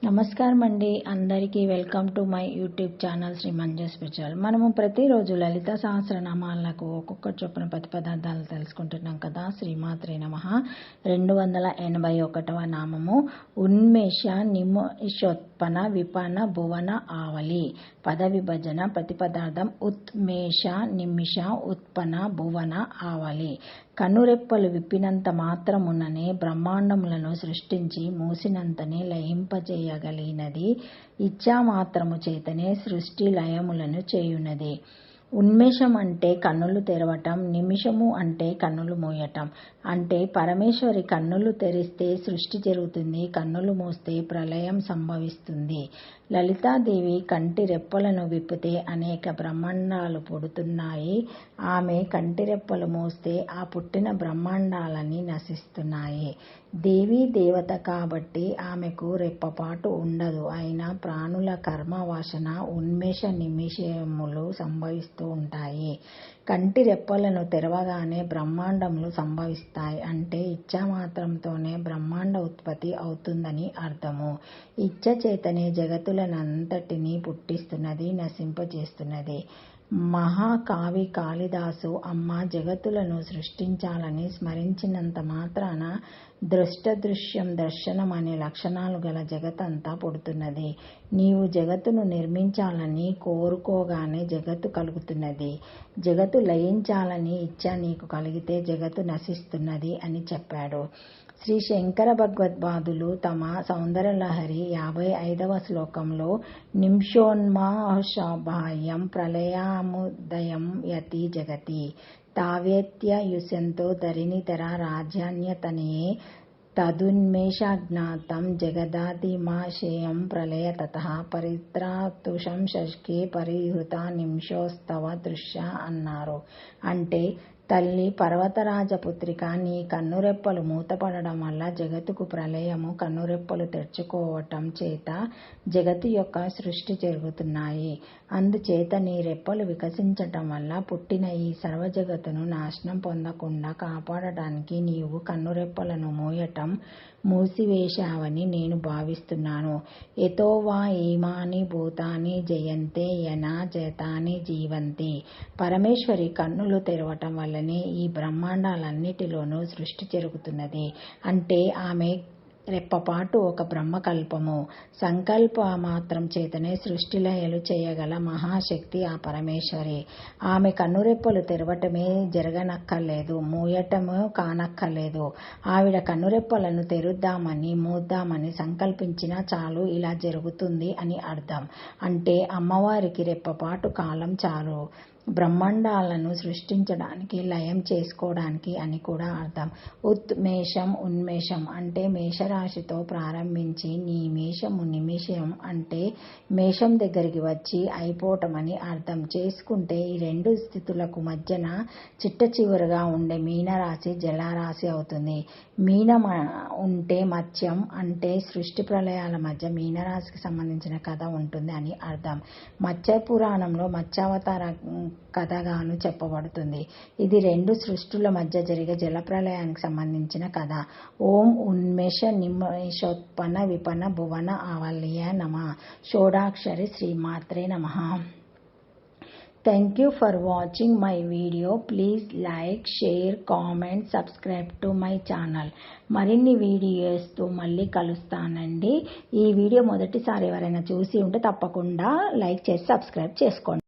నమస్కారం అండి. అందరికీ welcome to my YouTube channel Shri Manju special. మనము ప్రతిరోజు లలిత సహస్రనామాలకు ఒక్కొక్క చొప్పున పదార్థాలు తెలుసుకుంటున్నాం కదా. శ్రీమాత్రే నమః. 281వ నామము ఉన్మేష నిమిషోత్పన్న విపన్న భువన ఆవలి. పద విభజన. ప్రతి పదార్థం ఉత్మేష నిమిష ఉత్పన్న భువన ఆవలి. కనురెప్పలు విప్పినంత మాత్రముననే బ్రహ్మాండములను సృష్టించి మూసినంతనే లయింపజేయగలిగినది. ఇచ్ఛామాత్రము చేతనే సృష్టి లయములను చేయునది. ఉన్మేషం అంటే కన్నులు తెరవటం, నిమిషము అంటే కన్నులు మూయటం. అంటే పరమేశ్వరి కన్నులు తెరిస్తే సృష్టి జరుగుతుంది, కన్నులు మూస్తే ప్రళయం సంభవిస్తుంది. లలితాదేవి కంటి రెప్పలను విప్పితే అనేక బ్రహ్మాండాలు పుడుతున్నాయి. ఆమె కంటి రెప్పలు మూస్తే ఆ పుట్టిన బ్రహ్మాండాలని నశిస్తున్నాయి. దేవీ దేవత కాబట్టి ఆమెకు రెప్పపాటు ఉండదు. అయినా ప్రాణుల కర్మ వాసన ఉన్మేష నిమిషములు సంభవిస్తూ ఉంటాయి. కంటి రెప్పలను తెరవగానే బ్రహ్మాండములు సంభవిస్తాయి. అంటే ఇచ్ఛామాత్రంతోనే బ్రహ్మాండ ఉత్పత్తి అవుతుందని అర్థము. ఇచ్ఛ చేతనే జగత్తులనంతటినీ పుట్టిస్తున్నది, నశింపజేస్తున్నది. మహాకవి కాళిదాసు అమ్మ జగత్తులను సృష్టించాలని స్మరించినంత మాత్రాన దృష్టదృశ్యం దర్శనం అనే లక్షణాలు గల జగత్తంతా పుడుతున్నది. నీవు జగత్తును నిర్మించాలని కోరుకోగానే జగత్తు కలుగుతున్నది. జగత్తు లయించాలని ఇచ్ఛ నీకు కలిగితే జగత్తు నశిస్తున్నది అని చెప్పాడు. శ్రీ శంకర భగవత్పాదులు తమ సౌందర్యలహరి 55వ శ్లోకంలో నిమిషోన్మాషాభాయం ప్రళయాముదయం యతి జగతి తావేత్యయుష్యంతో ధరణిధర రాజ్యాన్యతనయే తదున్మేషాజ్ఞాతం జగదాదిమాశయం ప్రళయతతః పరిత్రాతుషం శశకే పరిహృత నిమిషోస్తవ దృశ్య అన్నారు. అంటే తల్లి పర్వతరాజపుత్రిక, నీ కన్నురెప్పలు మూతపడడం వల్ల జగత్తుకు ప్రళయము, కన్నురెప్పలు తెరుచుకోవటం చేత జగత్తు యొక్క సృష్టి జరుగుతున్నాయి. అందుచేత నీ రెప్పలు వికసించటం వల్ల పుట్టిన ఈ సర్వ జగత్తును నాశనం పొందకుండా కాపాడటానికి నీవు కన్నురెప్పలను మూసివేశావని నేను భావిస్తున్నాను. యతోవా ఇమాని భూతాని జయంతే యనా జతాని జీవంతి. పరమేశ్వరి కన్నులు తెరవటం వల్లనే ఈ బ్రహ్మాండాలన్నిటిలోనూ సృష్టి జరుగుతున్నది. అంటే ఆమె రెప్పపాటు ఒక బ్రహ్మకల్పము. సంకల్ప మాత్రం చేతనే సృష్టిలయలు చేయగల మహాశక్తి ఆ పరమేశ్వరి. ఆమె కన్నురెప్పలు తెరవటమే జరగనక్కర్లేదు, మూయటము కానక్కర్లేదు. ఆవిడ కన్నురెప్పలను తెరుద్దామని మూద్దామని సంకల్పించినా చాలు, ఇలా జరుగుతుంది అని అర్థం. అంటే అమ్మవారికి రెప్పపాటు కాలం చాలు బ్రహ్మాండాలను సృష్టించడానికి, లయం చేసుకోవడానికి అని కూడా అర్థం. ఉత్మేషం ఉన్మేషం అంటే మేషరాశితో ప్రారంభించి నిమేషము నిమిషం అంటే మేషం దగ్గరికి వచ్చి అయిపోవటమని అర్థం చేసుకుంటే ఈ రెండు స్థితులకు మధ్యన చిట్ట చివరగా ఉండే మీనరాశి జలరాశి అవుతుంది. మీనం ఉంటే మత్స్యం అంటే సృష్టి ప్రళయాల మధ్య మీనరాశికి సంబంధించిన కథ ఉంటుంది అని అర్థం. మత్స్య పురాణంలో మత్స్యావతార కథగాను చెప్పబడుతుంది. ఇది రెండు సృష్టుల మధ్య జరిగే జలప్రళయానికి సంబంధించిన కథ. ఓం ఉన్మేష నిమిషోత్పన్న విపన్న భువన ఆవల్య నమః. షోడాక్షరి శ్రీమాత్రే నమః. Thank you for watching my video. Please like, share, comment, subscribe to my channel. మరిన్ని వీడియోస్తో మళ్ళీ కలుస్తానండి. ఈ వీడియో మొదటిసారి ఎవరైనా చూసి ఉంటే తప్పకుండా లైక్ చేసి సబ్స్క్రైబ్ చేసుకోండి.